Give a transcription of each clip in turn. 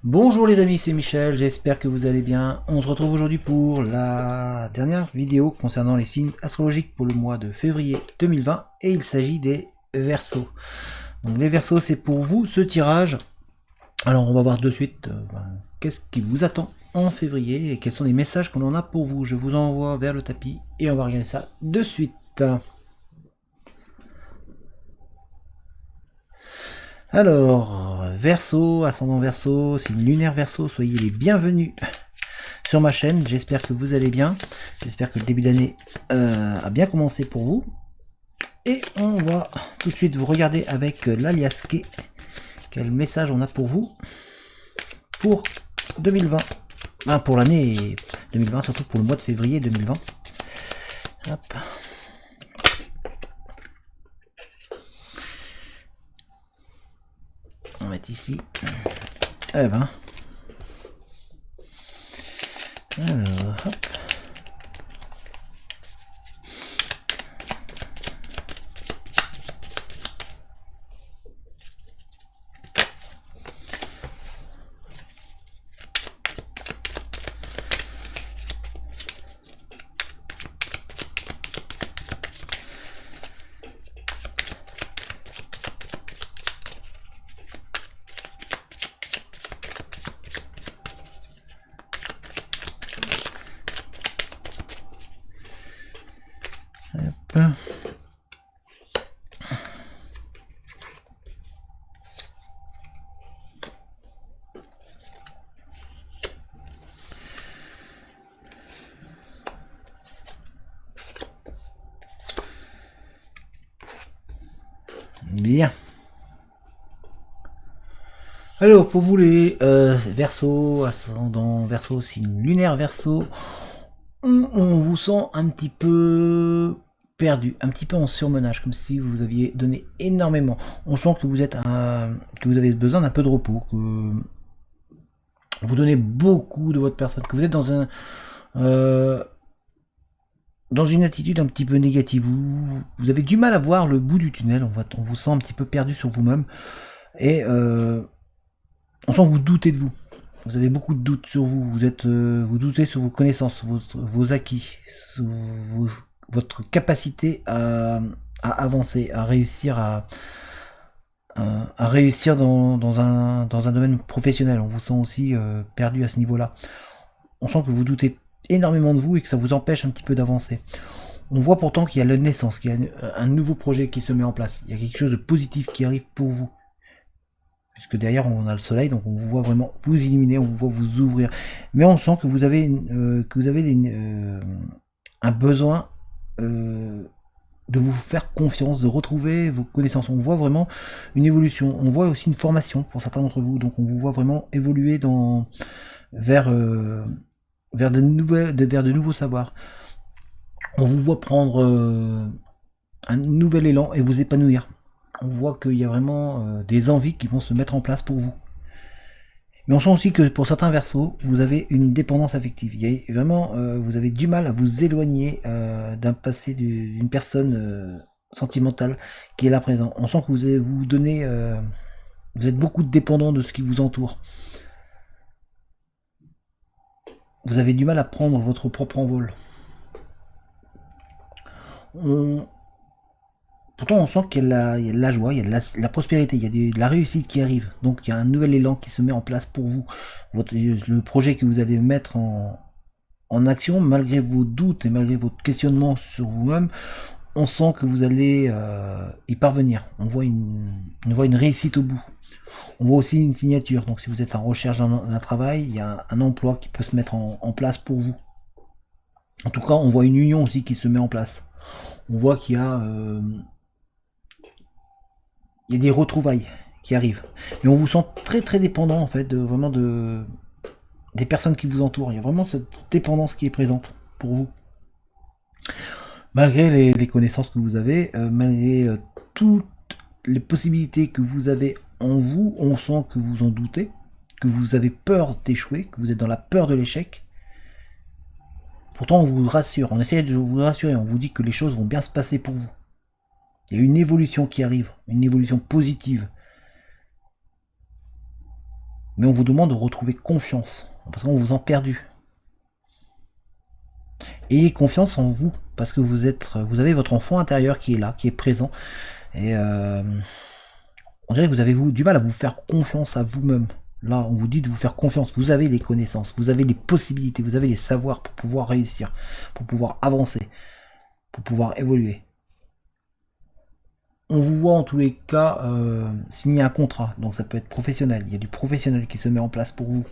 Bonjour les amis, c'est Michel, j'espère que vous allez bien. On se retrouve aujourd'hui pour la dernière vidéo concernant les signes astrologiques pour le mois de février 2020 et il s'agit des Verseaux. Donc les Verseaux, c'est pour vous ce tirage. Alors on va voir de suite qu'est-ce qui vous attend en février et quels sont les messages qu'on en a pour vous. Je vous envoie vers le tapis et on va regarder ça de suite. Alors, Verseau, ascendant Verseau, signe lunaire Verseau, soyez les bienvenus sur ma chaîne. J'espère que vous allez bien. J'espère que le début d'année a bien commencé pour vous. Et on va tout de suite vous regarder avec l'alias K. Quel message on a pour vous pour 2020. Enfin, pour l'année 2020, surtout pour le mois de février 2020. Hop. On va mettre ici. Eh ben. Alors, hop. Hop. Bien. Alors pour vous les Verseaux, ascendant Verseau, signe lunaire Verseau, on vous sent un petit peu perdu, un petit peu en surmenage, comme si vous aviez donné énormément. On sent que vous êtes que vous avez besoin d'un peu de repos, que vous donnez beaucoup de votre personne, que vous êtes dans une attitude un petit peu négative. Vous avez du mal à voir le bout du tunnel. On vous sent un petit peu perdu sur vous-même et on sent que vous doutez de vous. Vous avez beaucoup de doutes sur vous. Vous doutez sur vos connaissances, vos acquis, sur votre capacité à avancer, à réussir à réussir dans un domaine professionnel. On vous sent aussi perdu à ce niveau-là. On sent que vous doutez énormément de vous et que ça vous empêche un petit peu d'avancer. On voit pourtant qu'il y a la naissance, qu'il y a un nouveau projet qui se met en place. Il y a quelque chose de positif qui arrive pour vous. Puisque derrière on a le soleil, donc on vous voit vraiment vous illuminer, on vous voit vous ouvrir. Mais on sent que vous avez, un besoin de vous faire confiance, de retrouver vos connaissances. On voit vraiment une évolution. On voit aussi une formation pour certains d'entre vous. Donc on vous voit vraiment évoluer vers, vers de nouveaux savoirs. On vous voit prendre un nouvel élan et vous épanouir. On voit qu'il y a vraiment des envies qui vont se mettre en place pour vous. Mais on sent aussi que pour certains Verseaux, vous avez une dépendance affective. Il y a vraiment, vous avez du mal à vous éloigner d'un passé d'une personne sentimentale qui est là présent. On sent que vous êtes beaucoup dépendant de ce qui vous entoure. Vous avez du mal à prendre votre propre envol. Pourtant, on sent qu'il y a de la joie, il y a de la prospérité, il y a de la réussite qui arrive. Donc, il y a un nouvel élan qui se met en place pour vous. Le projet que vous allez mettre en action, malgré vos doutes et malgré votre questionnement sur vous-même, on sent que vous allez y parvenir. On voit une réussite au bout. On voit aussi une signature. Donc, si vous êtes en recherche d'un travail, il y a un emploi qui peut se mettre en place pour vous. En tout cas, on voit une union aussi qui se met en place. On voit qu'il y a des retrouvailles qui arrivent. Mais on vous sent très très dépendant en fait des personnes qui vous entourent. Il y a vraiment cette dépendance qui est présente pour vous. Malgré les connaissances que vous avez, malgré toutes les possibilités que vous avez en vous, on sent que vous en doutez, que vous avez peur d'échouer, que vous êtes dans la peur de l'échec. Pourtant on vous rassure, on essaie de vous rassurer, on vous dit que les choses vont bien se passer pour vous. Il y a une évolution qui arrive, une évolution positive. Mais on vous demande de retrouver confiance, parce qu'on vous en perdu. Ayez confiance en vous, parce que vous avez votre enfant intérieur qui est là, qui est présent, et on dirait que vous avez du mal à vous faire confiance à vous-même. Là, on vous dit de vous faire confiance. Vous avez les connaissances, vous avez les possibilités, vous avez les savoirs pour pouvoir réussir, pour pouvoir avancer, pour pouvoir évoluer. On vous voit en tous les cas signer un contrat, donc ça peut être professionnel. Il y a du professionnel qui se met en place pour vous.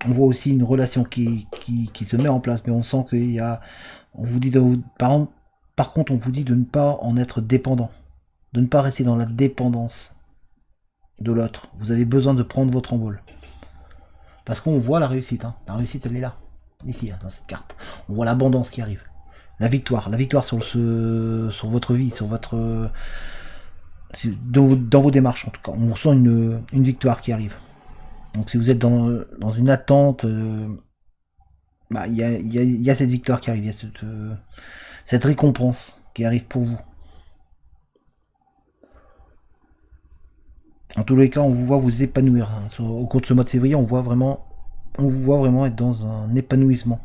On voit aussi une relation qui se met en place, mais on sent qu'il y a... On vous dit par contre, on vous dit de ne pas en être dépendant, de ne pas rester dans la dépendance de l'autre. Vous avez besoin de prendre votre envol. Parce qu'on voit la réussite. Hein. La réussite, elle est là. Ici, dans cette carte. On voit l'abondance qui arrive. La victoire sur votre vie, sur votre... dans vos démarches, en tout cas. On sent une victoire qui arrive. Donc si vous êtes dans une attente, il y a cette victoire qui arrive. Il y a cette récompense qui arrive pour vous. En tous les cas, on vous voit vous épanouir. Hein. Au cours de ce mois de février, on vous voit vraiment être dans un épanouissement.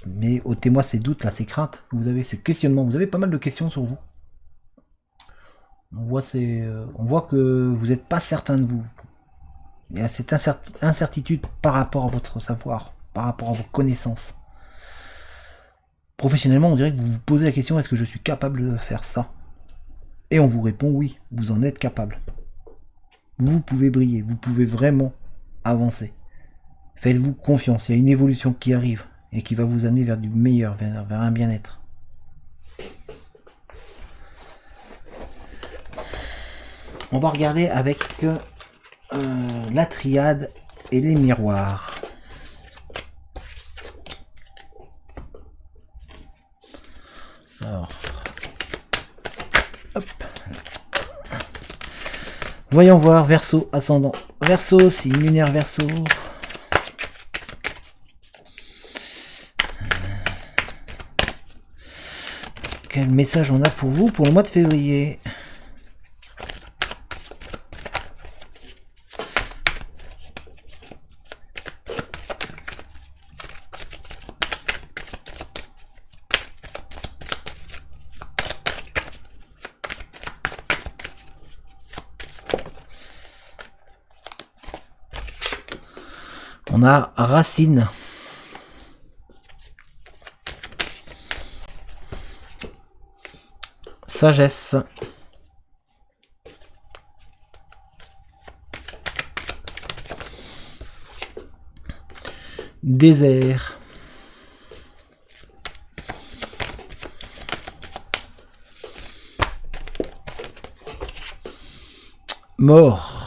Mais ôtez-moi ces doutes, là, ces craintes que vous avez, ces questionnements. Vous avez pas mal de questions sur vous. On voit que vous n'êtes pas certain de vous. Il y a cette incertitude par rapport à votre savoir, par rapport à vos connaissances. Professionnellement, on dirait que vous vous posez la question, est-ce que je suis capable de faire ça? Et on vous répond oui, vous en êtes capable. Vous pouvez briller, vous pouvez vraiment avancer. Faites-vous confiance, il y a une évolution qui arrive et qui va vous amener vers du meilleur, vers un bien-être. On va regarder avec la triade et les miroirs. Alors, hop. Voyons voir, Verseau, ascendant Verseau, signe lunaire Verseau. Quel message on a pour vous pour le mois de février? On a Racine. Sagesse. Désert. Mort.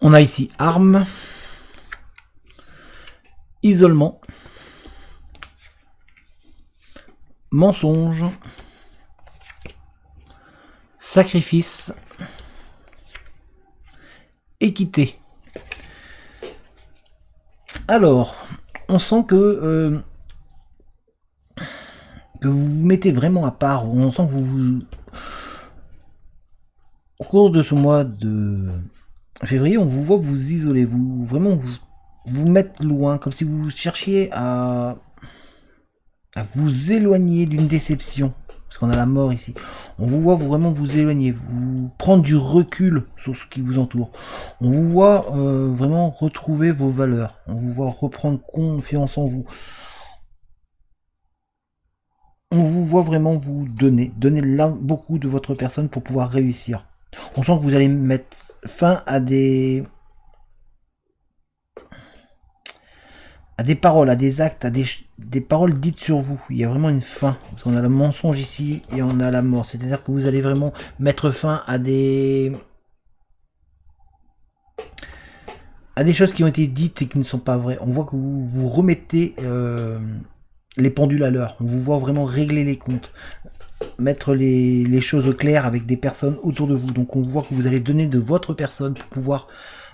On a ici arme, isolement, mensonge, sacrifice, équité. Alors, on sent que vous vous mettez vraiment à part. On sent que au cours de ce mois de février, on vous voit vous isoler, vous mettre loin, comme si vous cherchiez à vous éloigner d'une déception. Parce qu'on a la mort ici. On vous voit vraiment vous éloigner, vous prendre du recul sur ce qui vous entoure. On vous voit vraiment retrouver vos valeurs. On vous voit reprendre confiance en vous. On vous voit vraiment vous donner là beaucoup de votre personne pour pouvoir réussir. On sent que vous allez mettre fin à des paroles, à des actes, à des paroles dites sur vous. Il y a vraiment une fin. Parce qu'on a le mensonge ici et on a la mort. C'est-à-dire que vous allez vraiment mettre fin à des à des choses qui ont été dites et qui ne sont pas vraies. On voit que vous remettez les pendules à l'heure. On vous voit vraiment régler les comptes, mettre les choses au clair avec des personnes autour de vous. Donc on voit que vous allez donner de votre personne pour pouvoir,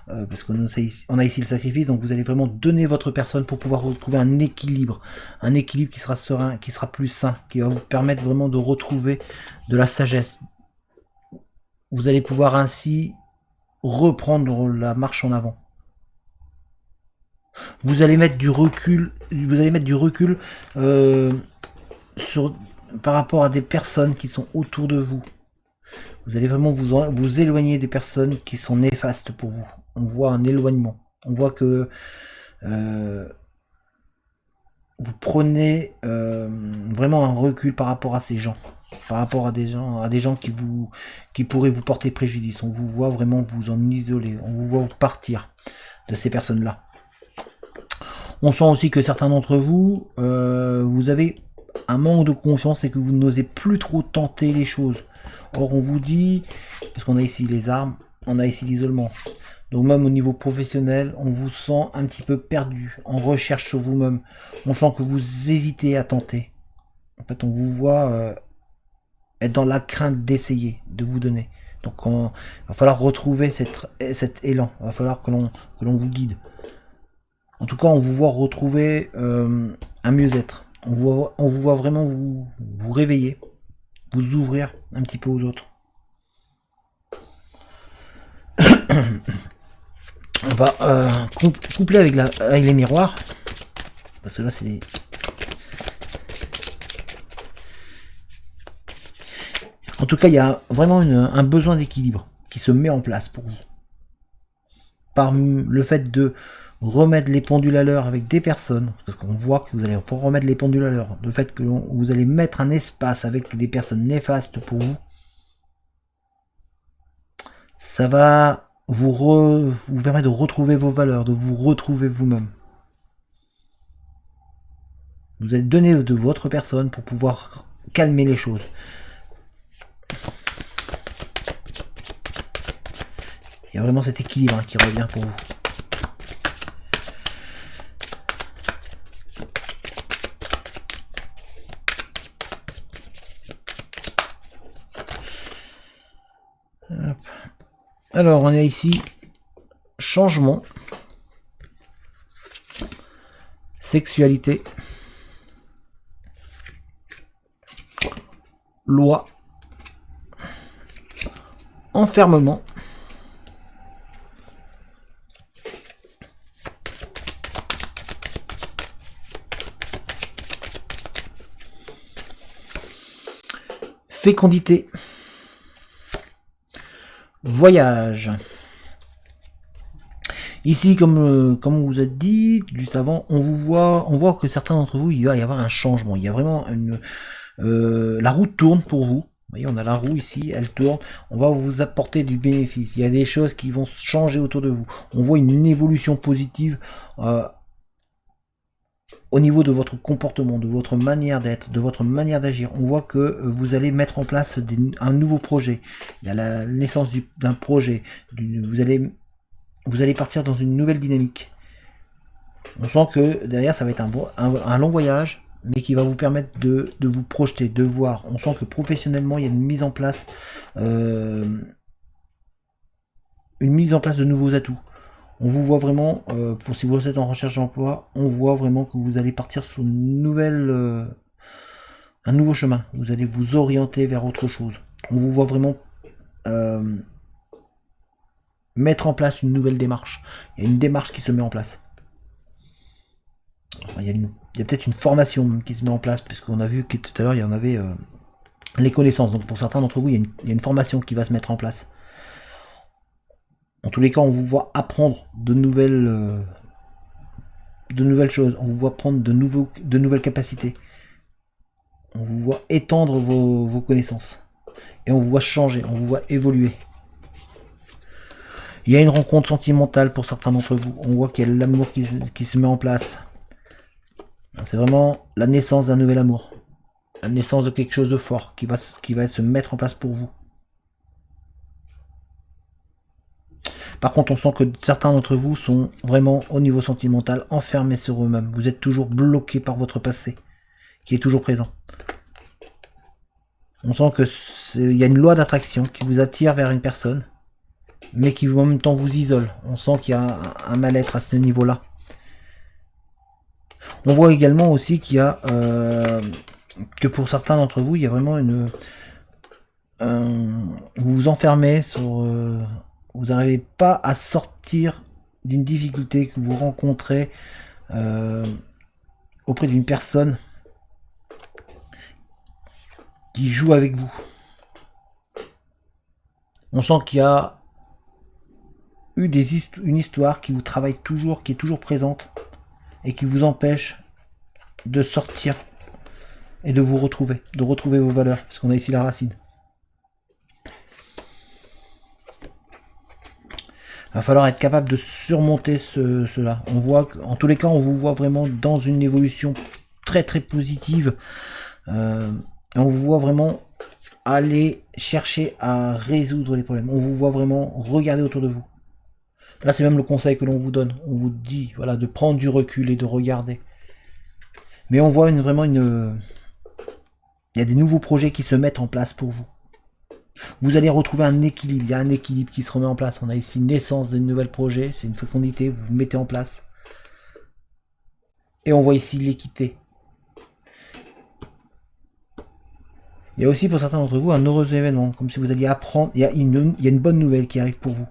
parce qu'on a ici le sacrifice, donc vous allez vraiment donner votre personne pour pouvoir retrouver un équilibre qui sera serein, qui sera plus sain, qui va vous permettre vraiment de retrouver de la sagesse. Vous allez pouvoir ainsi reprendre la marche en avant. Vous allez mettre du recul, sur, par rapport à des personnes qui sont autour de vous. Vous allez vraiment vous éloigner des personnes qui sont néfastes pour vous. On voit un éloignement. On voit que vous prenez vraiment un recul par rapport à ces gens. Par rapport à des gens qui pourraient vous porter préjudice. On vous voit vraiment vous en isoler. On vous voit partir de ces personnes-là. On sent aussi que certains d'entre vous, vous avez un manque de confiance et que vous n'osez plus trop tenter les choses. Or on vous dit, parce qu'on a ici les armes, on a ici l'isolement. Donc même au niveau professionnel, on vous sent un petit peu perdu, en recherche sur vous-même. On sent que vous hésitez à tenter. En fait, on vous voit être dans la crainte d'essayer, de vous donner. Donc il va falloir retrouver cet élan. Il va falloir que l'on vous guide. En tout cas, on vous voit retrouver un mieux-être. On vous voit vraiment vous réveiller, vous ouvrir un petit peu aux autres. On va coupler avec les miroirs. Parce que là, c'est des... En tout cas, il y a vraiment un besoin d'équilibre qui se met en place pour vous. Par le fait de remettre les pendules à l'heure avec des personnes, parce qu'on voit que vous allez remettre les pendules à l'heure, le fait que vous allez mettre un espace avec des personnes néfastes pour vous, ça va vous permettre de retrouver vos valeurs, de vous retrouver vous-même. Vous allez donner de votre personne pour pouvoir calmer les choses. Il y a vraiment cet équilibre qui revient pour vous. Hop. Alors on a ici changement, sexualité, loi, enfermement, fécondité, voyage. Ici, comme on vous a dit juste avant, on voit que certains d'entre vous, il va y avoir un changement. Il y a vraiment la roue tourne pour vous. Vous voyez, on a la roue ici, elle tourne. On va vous apporter du bénéfice. Il y a des choses qui vont changer autour de vous. On voit une évolution positive au niveau de votre comportement, de votre manière d'être, de votre manière d'agir. On voit que vous allez mettre en place un nouveau projet. Il y a la naissance d'un projet. Vous allez partir dans une nouvelle dynamique. On sent que derrière, ça va être un long voyage, mais qui va vous permettre de vous projeter, de voir. On sent que professionnellement, il y a une mise en place de nouveaux atouts. On vous voit vraiment, pour si vous êtes en recherche d'emploi, on voit vraiment que vous allez partir sur un nouveau chemin. Vous allez vous orienter vers autre chose. On vous voit vraiment mettre en place une nouvelle démarche. Il y a une démarche qui se met en place. Enfin, il y a peut-être une formation qui se met en place, puisqu'on a vu que tout à l'heure, il y en avait les connaissances. Donc pour certains d'entre vous, il y a une formation qui va se mettre en place. En tous les cas, on vous voit apprendre de nouvelles choses. On vous voit prendre de nouvelles capacités. On vous voit étendre vos connaissances. Et on vous voit changer, on vous voit évoluer. Il y a une rencontre sentimentale pour certains d'entre vous. On voit qu'il y a l'amour qui se met en place. C'est vraiment la naissance d'un nouvel amour. La naissance de quelque chose de fort qui va se mettre en place pour vous. Par contre, on sent que certains d'entre vous sont vraiment au niveau sentimental enfermés sur eux-mêmes. Vous êtes toujours bloqués par votre passé, qui est toujours présent. On sent que il y a une loi d'attraction qui vous attire vers une personne, mais qui en même temps vous isole. On sent qu'il y a un mal-être à ce niveau-là. On voit également aussi qu'il y a que pour certains d'entre vous, il y a vraiment une vous vous enfermez sur vous n'arrivez pas à sortir d'une difficulté que vous rencontrez auprès d'une personne qui joue avec vous. On sent qu'il y a eu une histoire qui vous travaille toujours, qui est toujours présente et qui vous empêche de sortir et de vous retrouver, de retrouver vos valeurs, parce qu'on a ici la racine. Il va falloir être capable de surmonter cela. On voit, en tous les cas, on vous voit vraiment dans une évolution très très positive. On vous voit vraiment aller chercher à résoudre les problèmes. On vous voit vraiment regarder autour de vous. Là, c'est même le conseil que l'on vous donne. On vous dit, voilà, de prendre du recul et de regarder. Mais on voit vraiment une... Il y a des nouveaux projets qui se mettent en place pour vous. Vous allez retrouver un équilibre. Il y a un équilibre qui se remet en place. On a ici naissance d'un nouvel projet. C'est une fécondité. Vous mettez en place. Et on voit ici l'équité. Il y a aussi pour certains d'entre vous un heureux événement. Comme si vous alliez apprendre. Il y a une bonne nouvelle qui arrive pour vous.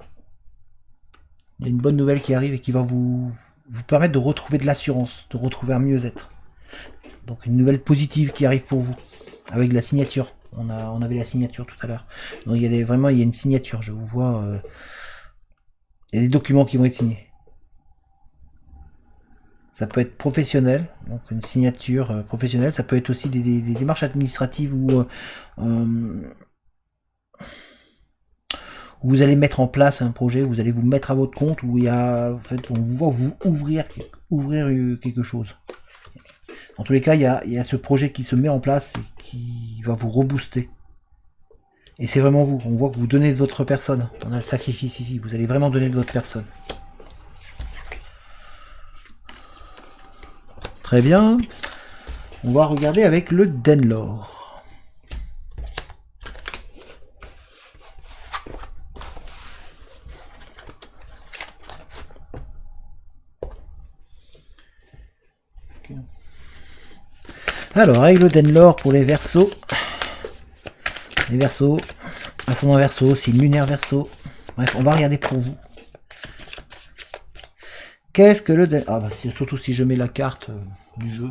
Il y a une bonne nouvelle qui arrive et qui va vous permettre de retrouver de l'assurance. De retrouver un mieux-être. Donc une nouvelle positive qui arrive pour vous. Avec la signature. On avait la signature tout à l'heure. Donc il y a une signature. Je vous vois. Il y a des documents qui vont être signés. Ça peut être professionnel, donc une signature professionnelle. Ça peut être aussi des démarches administratives où vous allez mettre en place un projet, vous allez vous mettre à votre compte, où il y a, en fait, on vous voit vous ouvrir quelque chose. En tous les cas, il y a ce projet qui se met en place et qui va vous rebooster. Et c'est vraiment vous. On voit que vous donnez de votre personne. On a le sacrifice ici. Vous allez vraiment donner de votre personne. Très bien. On va regarder avec le Denlor. Alors, avec le Denlor pour les Verseaux. Les Verseaux, ascendant Verseau, signe lunaire Verseau. Bref, on va regarder pour vous. Qu'est-ce que le Denlor? Ah bah surtout si je mets la carte du jeu.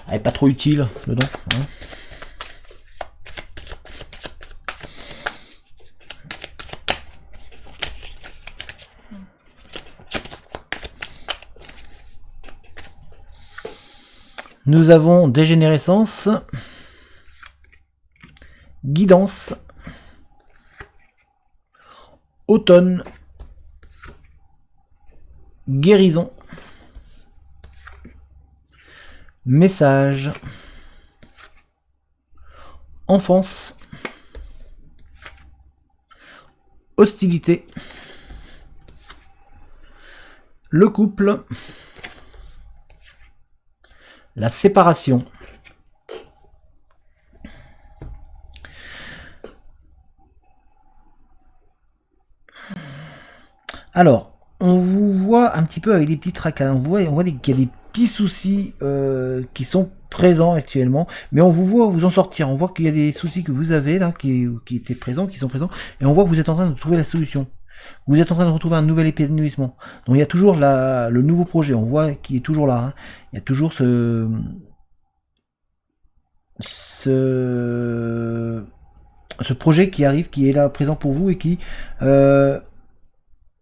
Elle n'est pas trop utile dedans. Hein. Nous avons dégénérescence, guidance, automne, guérison, message, enfance, hostilité, le couple, la séparation, alors on vous voit un petit peu avec des petits tracas, on voit qu'il y a des petits soucis qui sont présents actuellement, mais on vous voit vous en sortir. On voit qu'il y a des soucis que vous avez là qui étaient présents, qui sont présents, et on voit que vous êtes en train de trouver la solution. Vous êtes en train de retrouver un nouvel épanouissement. Donc il y a toujours le nouveau projet, on voit qu'il est toujours là. Hein. Il y a toujours ce projet qui arrive, qui est là présent pour vous et qui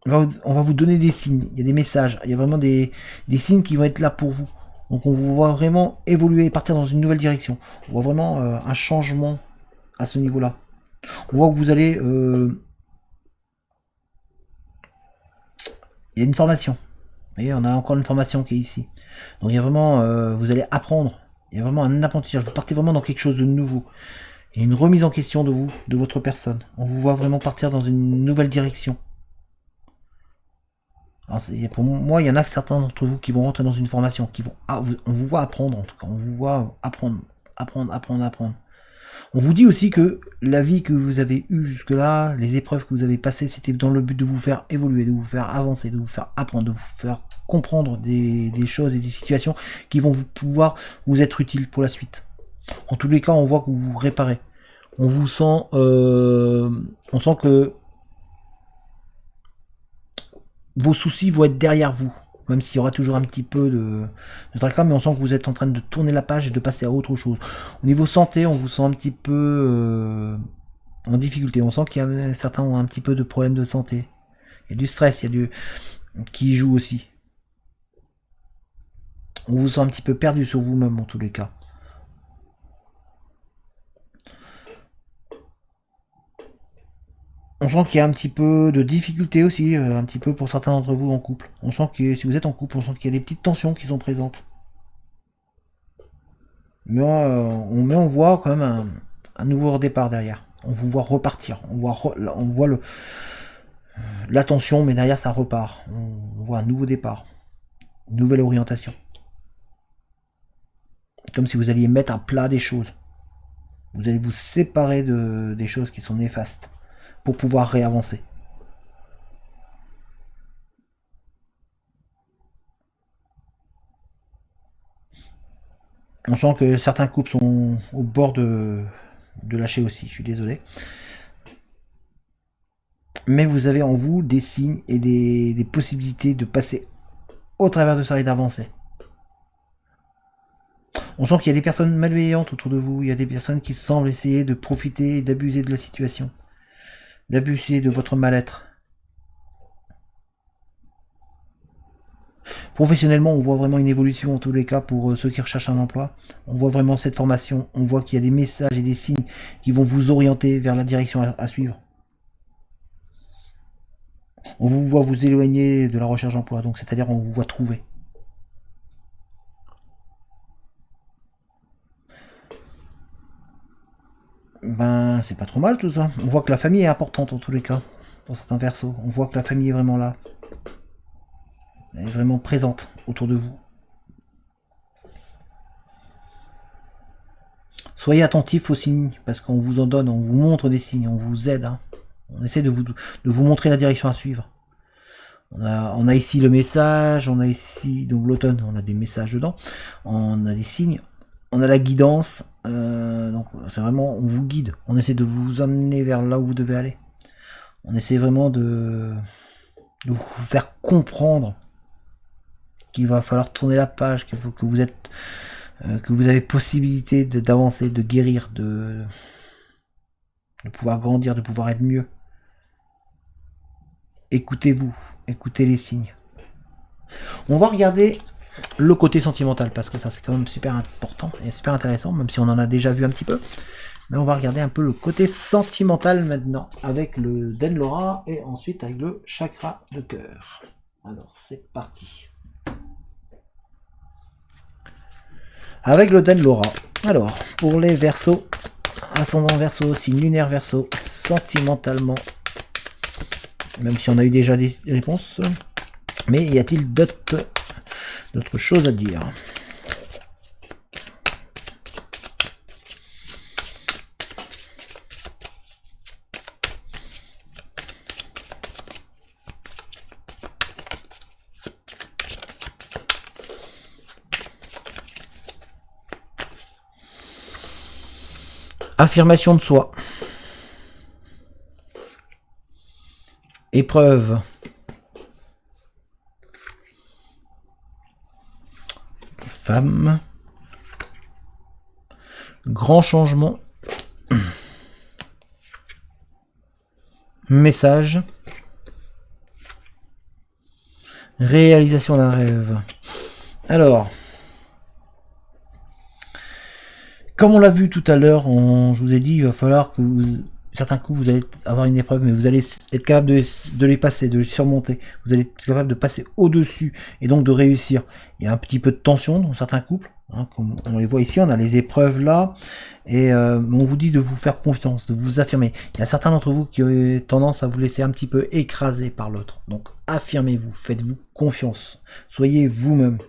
on va vous donner des signes. Il y a des messages, il y a vraiment des signes qui vont être là pour vous. Donc on vous voit vraiment évoluer et partir dans une nouvelle direction. On voit vraiment un changement à ce niveau-là. On voit que vous allez il y a une formation. Vous voyez, on a encore une formation qui est ici. Donc il y a vraiment, vous allez apprendre. Il y a vraiment un apprentissage. Vous partez vraiment dans quelque chose de nouveau. Il y a une remise en question de vous, de votre personne. On vous voit vraiment partir dans une nouvelle direction. Alors, pour moi, il y en a certains d'entre vous qui vont rentrer dans une formation, on vous voit apprendre, en tout cas, on vous voit apprendre, apprendre. On vous dit aussi que la vie que vous avez eue jusque-là, les épreuves que vous avez passées, c'était dans le but de vous faire évoluer, de vous faire avancer, de vous faire apprendre, de vous faire comprendre des choses et des situations qui vont pouvoir vous être utiles pour la suite. En tous les cas, on voit que vous vous réparez. On vous sent, on sent que vos soucis vont être derrière vous, même s'il y aura toujours un petit peu de tracas, mais on sent que vous êtes en train de tourner la page et de passer à autre chose. Au niveau santé, on vous sent un petit peu en difficulté. On sent qu'il y a certains ont un petit peu de problèmes de santé. Il y a du stress, il y a du qui joue aussi. On vous sent un petit peu perdu sur vous-même en tous les cas. On sent qu'il y a un petit peu de difficulté aussi, un petit peu pour certains d'entre vous en couple. On sent que si vous êtes en couple, on sent qu'il y a des petites tensions qui sont présentes. Mais on voit quand même un nouveau redépart derrière. On vous voit repartir. On voit la tension, mais derrière ça repart. On voit un nouveau départ. Une nouvelle orientation. Comme si vous alliez mettre à plat des choses. Vous allez vous séparer des choses qui sont néfastes pour pouvoir réavancer. On sent que certains couples sont au bord de lâcher aussi, je suis désolé. Mais vous avez en vous des signes et des possibilités de passer au travers de ça et d'avancer. On sent qu'il y a des personnes malveillantes autour de vous, il y a des personnes qui semblent essayer de profiter et d'abuser de la situation, d'abuser de votre mal-être. Professionnellement, on voit vraiment une évolution en tous les cas pour ceux qui recherchent un emploi. On voit vraiment cette formation, on voit qu'il y a des messages et des signes qui vont vous orienter vers la direction à suivre. On vous voit vous éloigner de la recherche d'emploi, donc c'est-à-dire on vous voit trouver. Ben, c'est pas trop mal tout ça. On voit que la famille est importante en tous les cas, pour certains versos. On voit que la famille est vraiment là. Elle est vraiment présente autour de vous. Soyez attentifs aux signes, parce qu'on vous en donne, on vous montre des signes, on vous aide. Hein. On essaie de vous montrer la direction à suivre. On a ici le message, on a ici, donc l'automne, on a des messages dedans, on a des signes, on a la guidance, donc c'est vraiment, on vous guide, on essaie de vous amener vers là où vous devez aller. On essaie vraiment de vous faire comprendre qu'il va falloir tourner la page, que vous avez possibilité d'avancer, de guérir, de pouvoir grandir, de pouvoir être mieux. Écoutez-vous, écoutez les signes. On va regarder le côté sentimental, parce que ça c'est quand même super important et super intéressant, même si on en a déjà vu un petit peu. Mais on va regarder un peu le côté sentimental maintenant, avec le Denlora et ensuite avec le chakra de cœur. Alors c'est parti. Avec le Denlora. Alors, pour les Verseaux, ascendant Verseau, signe lunaire Verseau, sentimentalement, même si on a eu déjà des réponses, mais y a-t-il d'autres choses à dire? Affirmation de soi. Épreuve. Femme. Grand changement. Message. Réalisation d'un rêve. Alors, comme on l'a vu tout à l'heure, je vous ai dit, il va falloir que certains coups, vous allez avoir une épreuve, mais vous allez être capable de les passer, de les surmonter. Vous allez être capable de passer au-dessus et donc de réussir. Il y a un petit peu de tension dans certains couples. Hein, comme on les voit ici, on a les épreuves là, et on vous dit de vous faire confiance, de vous affirmer. Il y a certains d'entre vous qui ont tendance à vous laisser un petit peu écraser par l'autre. Donc affirmez-vous, faites-vous confiance, soyez vous-même.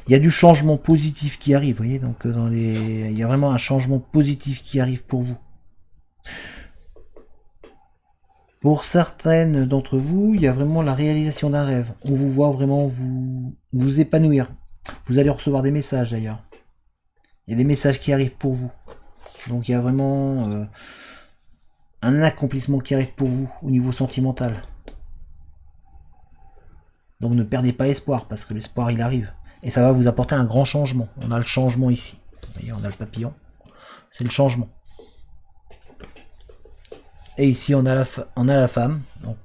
Il y a du changement positif qui arrive, vous voyez, donc il y a vraiment un changement positif qui arrive pour vous. Pour certaines d'entre vous, il y a vraiment la réalisation d'un rêve. On vous voit vraiment vous épanouir. Vous allez recevoir des messages d'ailleurs. Il y a des messages qui arrivent pour vous. Donc il y a vraiment un accomplissement qui arrive pour vous au niveau sentimental. Donc ne perdez pas espoir, parce que l'espoir il arrive. Et ça va vous apporter un grand changement. On a le changement ici. Vous voyez, on a le papillon. C'est le changement. Et ici on a la femme. Donc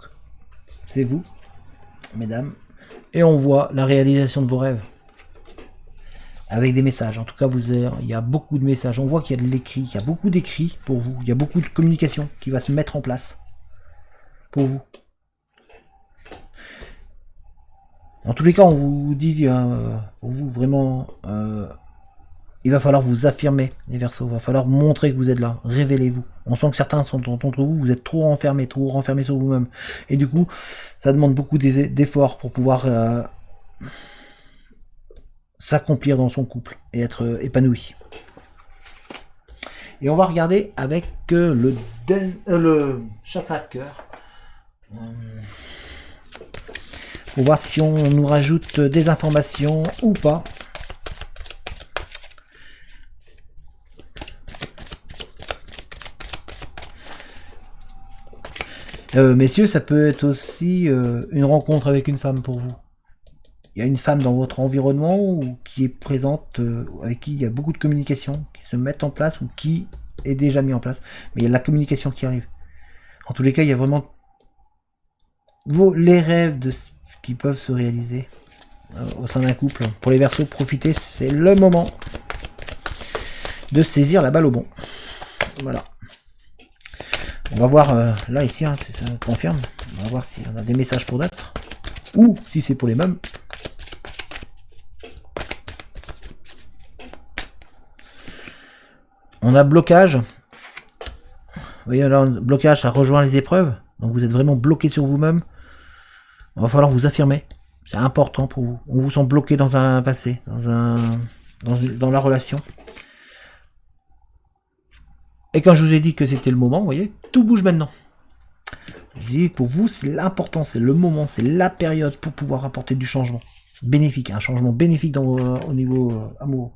c'est vous, mesdames. Et on voit la réalisation de vos rêves. Avec des messages. En tout cas, il y a beaucoup de messages. On voit qu'il y a de l'écrit. Il y a beaucoup d'écrits pour vous. Il y a beaucoup de communication qui va se mettre en place pour vous. En tous les cas, on vous dit, pour vous, vraiment, il va falloir vous affirmer, les Verseaux. Il va falloir montrer que vous êtes là. Révélez-vous. On sent que certains d'entre vous, vous êtes trop renfermés sur vous-même. Et du coup, ça demande beaucoup d'efforts pour pouvoir s'accomplir dans son couple et être épanoui. Et on va regarder avec le chakra de cœur. Pour voir si on nous rajoute des informations ou pas. Messieurs, ça peut être aussi une rencontre avec une femme pour vous. Il y a une femme dans votre environnement ou qui est présente, avec qui il y a beaucoup de communication qui se mettent en place ou qui est déjà mis en place. Mais il y a la communication qui arrive. En tous les cas, il y a vraiment les rêves qui peuvent se réaliser au sein d'un couple. Pour les Verseaux, profitez, c'est le moment de saisir la balle au bon. Voilà. On va voir là ici, si ça confirme. On va voir si on a des messages pour d'autres ou si c'est pour les mêmes. On a blocage. Vous voyez là, blocage, ça rejoint les épreuves. Donc vous êtes vraiment bloqué sur vous-même. Il va falloir vous affirmer. C'est important pour vous. On vous sent bloqué dans un passé, dans la relation. Et quand je vous ai dit que c'était le moment, vous voyez, tout bouge maintenant. Je dis, pour vous, c'est l'important, c'est le moment, c'est la période pour pouvoir apporter du changement bénéfique, un changement bénéfique au niveau amoureux.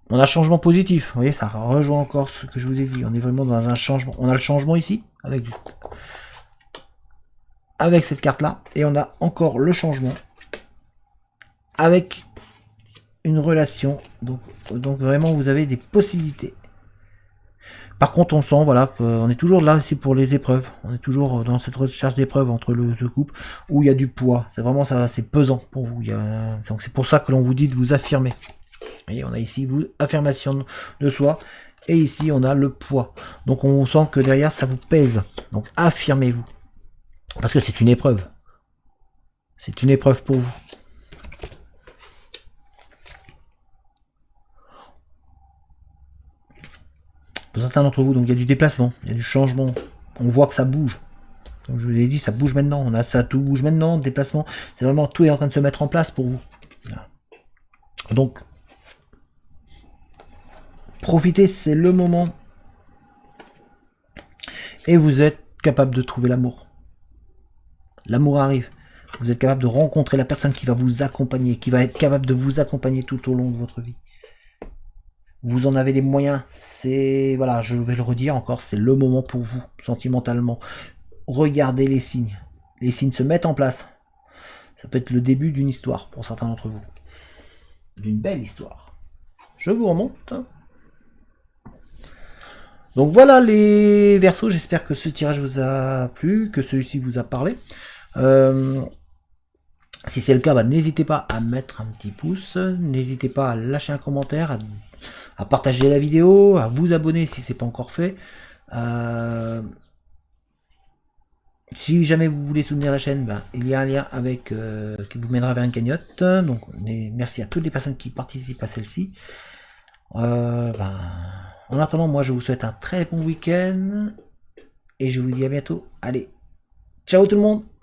On a un changement positif, vous voyez, ça rejoint encore ce que je vous ai dit. On est vraiment dans un changement. On a le changement ici, avec cette carte-là, et on a encore le changement avec une relation. Donc vraiment, vous avez des possibilités. Par contre, on sent, voilà, qu'on est toujours là aussi pour les épreuves. On est toujours dans cette recherche d'épreuves entre le couple où il y a du poids. C'est vraiment ça, c'est pesant pour vous. Donc c'est pour ça que l'on vous dit de vous affirmer. Vous voyez, on a ici affirmation de soi et ici on a le poids. Donc on sent que derrière ça vous pèse. Donc affirmez-vous. Parce que c'est une épreuve. C'est une épreuve pour vous. Pour certains d'entre vous, donc il y a du déplacement, il y a du changement. On voit que ça bouge. Comme je vous l'ai dit, ça bouge maintenant. On a ça, tout bouge maintenant, déplacement. C'est vraiment, tout est en train de se mettre en place pour vous. Donc, profitez, c'est le moment. Et vous êtes capable de trouver l'amour. L'amour arrive. Vous êtes capable de rencontrer la personne qui va vous accompagner, qui va être capable de vous accompagner tout au long de votre vie. Vous en avez les moyens, voilà, je vais le redire encore, c'est le moment pour vous, sentimentalement. Regardez les signes se mettent en place. Ça peut être le début d'une histoire pour certains d'entre vous. D'une belle histoire. Je vous remonte. Donc voilà les Verseaux, j'espère que ce tirage vous a plu, que celui-ci vous a parlé. Si c'est le cas, n'hésitez pas à mettre un petit pouce, n'hésitez pas à lâcher un commentaire, à partager la vidéo, à vous abonner si c'est pas encore fait. Si jamais vous voulez soutenir la chaîne, ben, il y a un lien avec qui vous mènera vers une cagnotte. Donc merci à toutes les personnes qui participent à celle-ci. Ben, en attendant, moi je vous souhaite un très bon week-end et je vous dis à bientôt. Allez, ciao tout le monde!